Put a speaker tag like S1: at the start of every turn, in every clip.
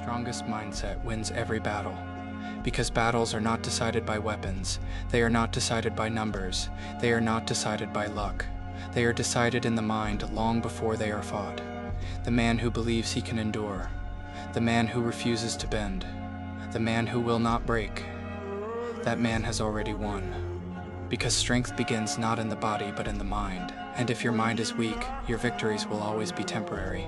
S1: strongest mindset wins every battle. Because battles are not decided by weapons, they are not decided by numbers, they are not decided by luck. They are decided in the mind long before they are fought. The man who believes he can endure, the man who refuses to bend, the man who will not break, that man has already won. Because strength begins not in the body but in the mind. And if your mind is weak, your victories will always be temporary.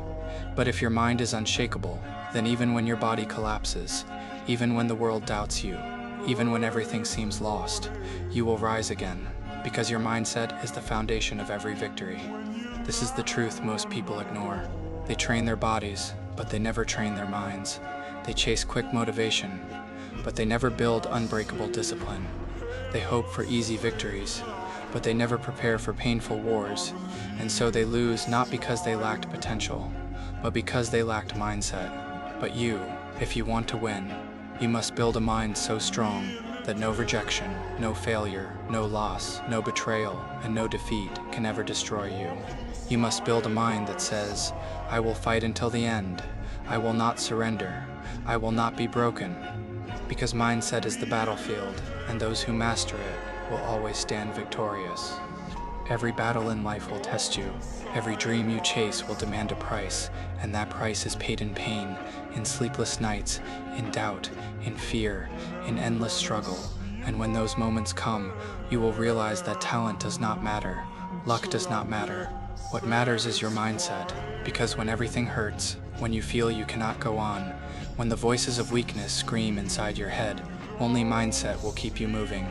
S1: But if your mind is unshakable, then even when your body collapses, even when the world doubts you, even when everything seems lost, you will rise again, because your mindset is the foundation of every victory. This is the truth most people ignore. They train their bodies, but they never train their minds. They chase quick motivation, but they never build unbreakable discipline. They hope for easy victories, but they never prepare for painful wars, and so they lose not because they lacked potential, but because they lacked mindset. But you, if you want to win, you must build a mind so strong that no rejection, no failure, no loss, no betrayal, and no defeat can ever destroy you. You must build a mind that says, I will fight until the end, I will not surrender, I will not be broken. Because mindset is the battlefield, and those who master it will always stand victorious. Every battle in life will test you. Every dream you chase will demand a price, and that price is paid in pain, in sleepless nights, in doubt, in fear, in endless struggle. And when those moments come, you will realize that talent does not matter, luck does not matter. What matters is your mindset, because when everything hurts, when you feel you cannot go on, when the voices of weakness scream inside your head, only mindset will keep you moving.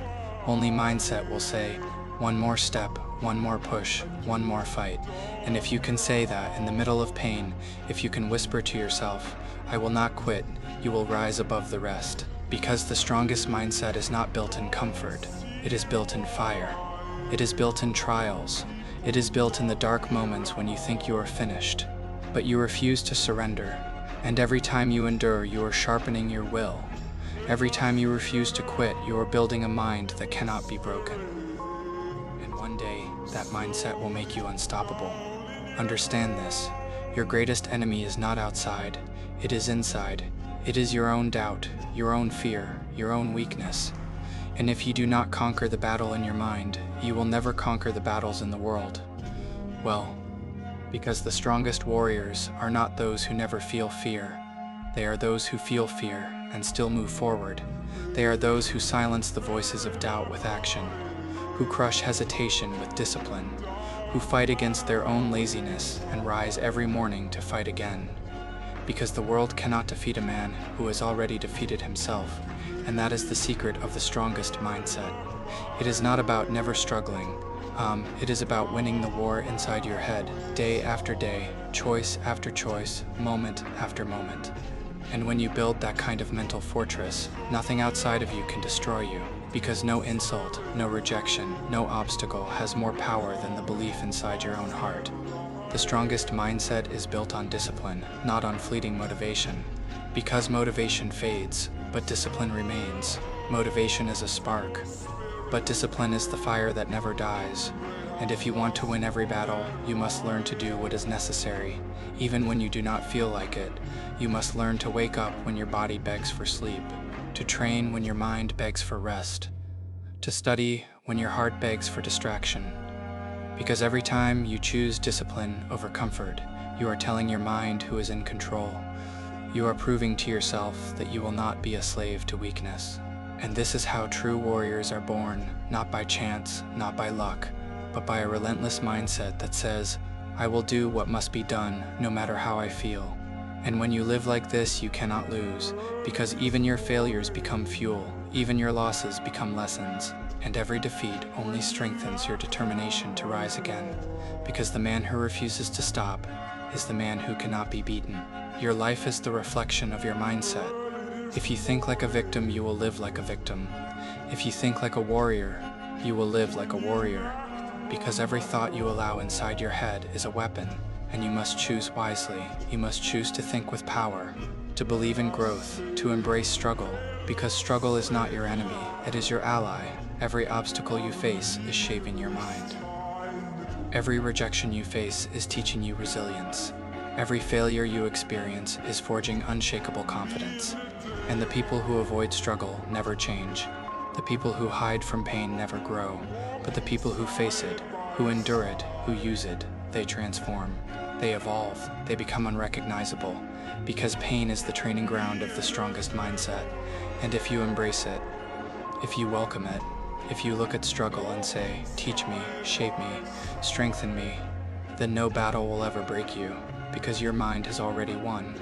S1: Only mindset will say, one more step, one more push, one more fight. And if you can say that in the middle of pain, if you can whisper to yourself, I will not quit, you will rise above the rest. Because the strongest mindset is not built in comfort, it is built in fire. It is built in trials. It is built in the dark moments when you think you are finished, but you refuse to surrender. And every time you endure, you are sharpening your will. Every time you refuse to quit, you are building a mind that cannot be broken. And one day, that mindset will make you unstoppable. Understand this. Your greatest enemy is not outside. It is inside. It is your own doubt, your own fear, your own weakness. And if you do not conquer the battle in your mind, you will never conquer the battles in the world. Well, because the strongest warriors are not those who never feel fear. They are those who feel fear and still move forward. They are those who silence the voices of doubt with action, who crush hesitation with discipline, who fight against their own laziness and rise every morning to fight again. Because the world cannot defeat a man who has already defeated himself, and that is the secret of the strongest mindset. It is not about never struggling. It is about winning the war inside your head, day after day, choice after choice, moment after moment. And when you build that kind of mental fortress, nothing outside of you can destroy you, because no insult, no rejection, no obstacle has more power than the belief inside your own heart. The strongest mindset is built on discipline, not on fleeting motivation. Because motivation fades, but discipline remains. Motivation is a spark, but discipline is the fire that never dies. And if you want to win every battle, you must learn to do what is necessary. Even when you do not feel like it, you must learn to wake up when your body begs for sleep, to train when your mind begs for rest, to study when your heart begs for distraction. Because every time you choose discipline over comfort, you are telling your mind who is in control. You are proving to yourself that you will not be a slave to weakness. And this is how true warriors are born, not by chance, not by luck, but by a relentless mindset that says, I will do what must be done, no matter how I feel. And when you live like this, you cannot lose, because even your failures become fuel, even your losses become lessons, and every defeat only strengthens your determination to rise again, because the man who refuses to stop is the man who cannot be beaten. Your life is the reflection of your mindset. If you think like a victim, you will live like a victim. If you think like a warrior, you will live like a warrior. Because every thought you allow inside your head is a weapon, and you must choose wisely. You must choose to think with power, to believe in growth, to embrace struggle, because struggle is not your enemy, it is your ally. Every obstacle you face is shaping your mind. Every rejection you face is teaching you resilience. Every failure you experience is forging unshakable confidence. And the people who avoid struggle never change. The people who hide from pain never grow, but the people who face it, who endure it, who use it, they transform. They evolve, they become unrecognizable, because pain is the training ground of the strongest mindset. And if you embrace it, if you welcome it, if you look at struggle and say, teach me, shape me, strengthen me, then no battle will ever break you, because your mind has already won.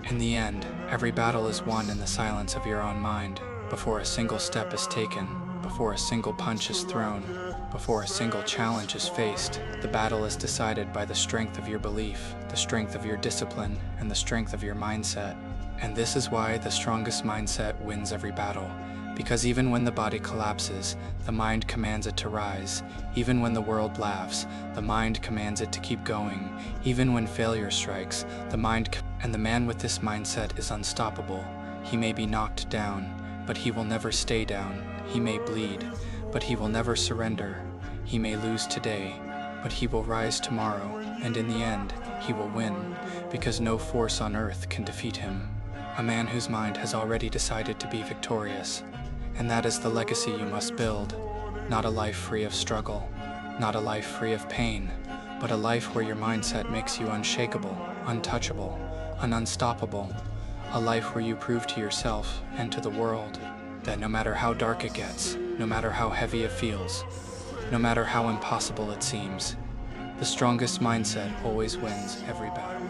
S1: In the end, every battle is won in the silence of your own mind, before a single step is taken, before a single punch is thrown, before a single challenge is faced. The battle is decided by the strength of your belief, the strength of your discipline, and the strength of your mindset. And this is why the strongest mindset wins every battle. Because even when the body collapses, the mind commands it to rise. Even when the world laughs, the mind commands it to keep going. Even when failure strikes, and the man with this mindset is unstoppable. He may be knocked down, but he will never stay down. He may bleed, but he will never surrender. He may lose today, but he will rise tomorrow. And in the end, he will win, because no force on earth can defeat him. A man whose mind has already decided to be victorious. And that is the legacy you must build. Not a life free of struggle, not a life free of pain, but a life where your mindset makes you unshakable, untouchable, unstoppable. A life where you prove to yourself and to the world that no matter how dark it gets, no matter how heavy it feels, no matter how impossible it seems, the strongest mindset always wins every battle.